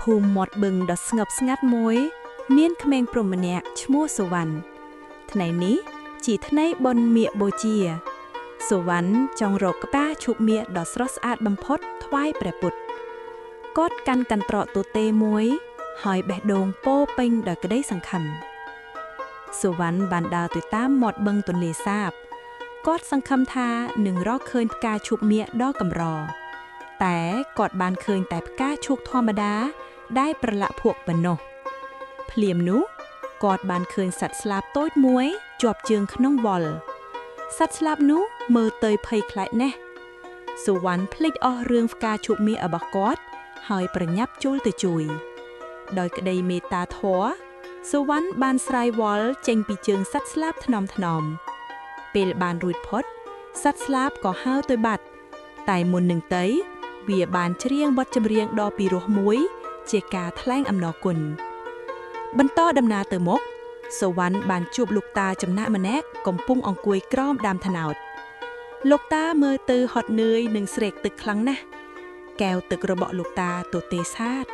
ភូមិមាត់បឹងដ៏ស្ងប់ស្ងាត់មួយមានក្មេងប្រុសម្នាក់ឈ្មោះសុវណ្ណថ្ងៃនេះជាថ្ងៃបុណ្យមាឃបូជាសុវណ្ណចង់រកក្បាលឈូកមាឃដ៏ស្រស់ស្អាតបំផុតថ្វាយព្រះពុទ្ធគាត់កាន់កន្ត្រកទទេមួយហើយបេះដូងពោពេញដោយក្តីសង្ឃឹមសុវណ្ណបានដើរទៅតាមមាត់បឹងទន្លេសាបគាត់សង្ឃឹមថានឹងរកឃើញផ្កាឈូកមាឃដ៏កម្រតែគាត់បានឃើញតែផ្កាឈូកធម្មតាដែលប្រឡាក់ភក់ប៉ុណ្ណោះភ្លាមនោះគាត់បានឃើញសត្វស្លាបតូចមួយជាប់ជើងក្នុងវល់សត្វស្លាបនោះមើលទៅភ័យខ្លាចណាស់សុវណ្ណភ្លេចអស់រឿងផ្កាឈូកមាឃរបស់គាត់ហើយប្រញាប់ចូលទៅជួយដោយក្តីមេត្តាធម៌សុវណ្ណបានស្រាយវល់ចេញពីជើងសត្វស្លាបថ្នមពេលបានរួចផុតសត្វស្លាបក៏ហើរទៅបាត់តែមុននឹងទៅវាបានច្រៀងបទចម្រៀងដ៏ពីរោះមួយជាការថ្លែងអំណរគុណបន្តដំណើរទៅមុខសុវណ្ណបានជួបលោកតាចំណាក់ម្នាក់កំពុងអង្គុយក្រោមដើមត្នោតលោកតាមើលទៅហត់នឿយនិងស្រេកទឹកខ្លាំងណាស់កែវទឹករបស់លោកតាទទេសាទ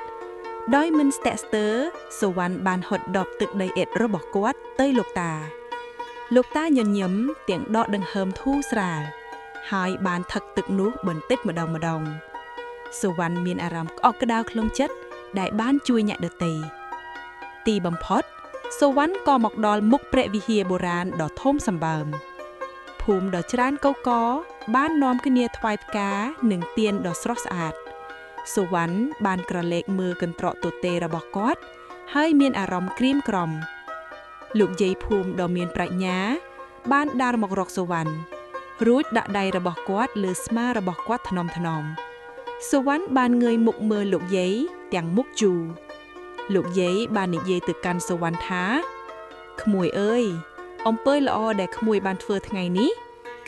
ដោយមិនស្ទាក់ស្ទើរសុវណ្ណបានហត់ដបទឹកដីអ៊ិតរបស់គាត់ទៅលោកតាញញឹមទាំងដកដង្ហើមធូរស្រាលហើយបានថឹកទឹកនោះបន្តិចម្ដងសុវណ្ណមានអារម្មណ៍ក្អកក្តៅក្នុងចិត្តដែលបានជួយអ្នកដទៃទីបំផុតសុវណ្ណក៏មកដល់មុខព្រះវិហារបុរាណដ៏ធំសម្បើមភូមិដ៏ច្រើនកុះករបាននាំគ្នាថ្វាយផ្កានិងទៀនដ៏ស្រស់ស្អាតសុវណ្ណបានក្រឡេកមើលកន្ត្រកទទេរបស់គាត់ហើយមានអារម្មណ៍ក្រៀមក្រំលោកយាយភូមិដ៏មានប្រាជ្ញាបានដើរមករកសុវណ្ណរួចដាក់ដៃរបស់គាត់លើស្មារបស់គាត់ថ្នមសុវណ្ណបានងើយមុខមើលលោកយាយទាំងមុខជូរលោកយាយបាននិយាយទៅកាន់សុវណ្ណថាក្មួយអើយអំពើល្អដែលក្មួយបានធ្វើថ្ងៃនេះ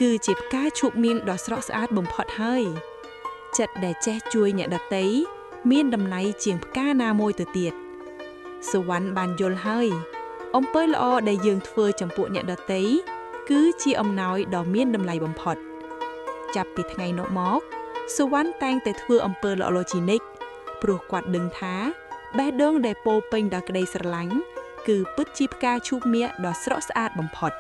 គឺជាផ្កាឈូកមាសដ៏ស្រស់ស្អាតបំផុតហើយចិត្តដែលចេះជួយអ្នកដទៃមានតម្លៃជាងផ្កាណាមួយទៅទៀតសុវណ្ណបានយល់ហើយអំពើល្អដែលយើងធ្វើចំពោះអ្នកដទៃគឺជាអំណោយដ៏មានតម្លៃបំផុតចាប់ពីថ្ងៃនោះមកសុវណ្ណតែងតែធ្វើអំពើល្អៗជានិច្ចព្រោះគាត់ដឹងថាបេះដូងដែលពោពេញដោយក្តីស្រឡាញ់គឺពិតជាផ្កាឈូកមាសដ៏ស្រស់ស្អាតបំផុត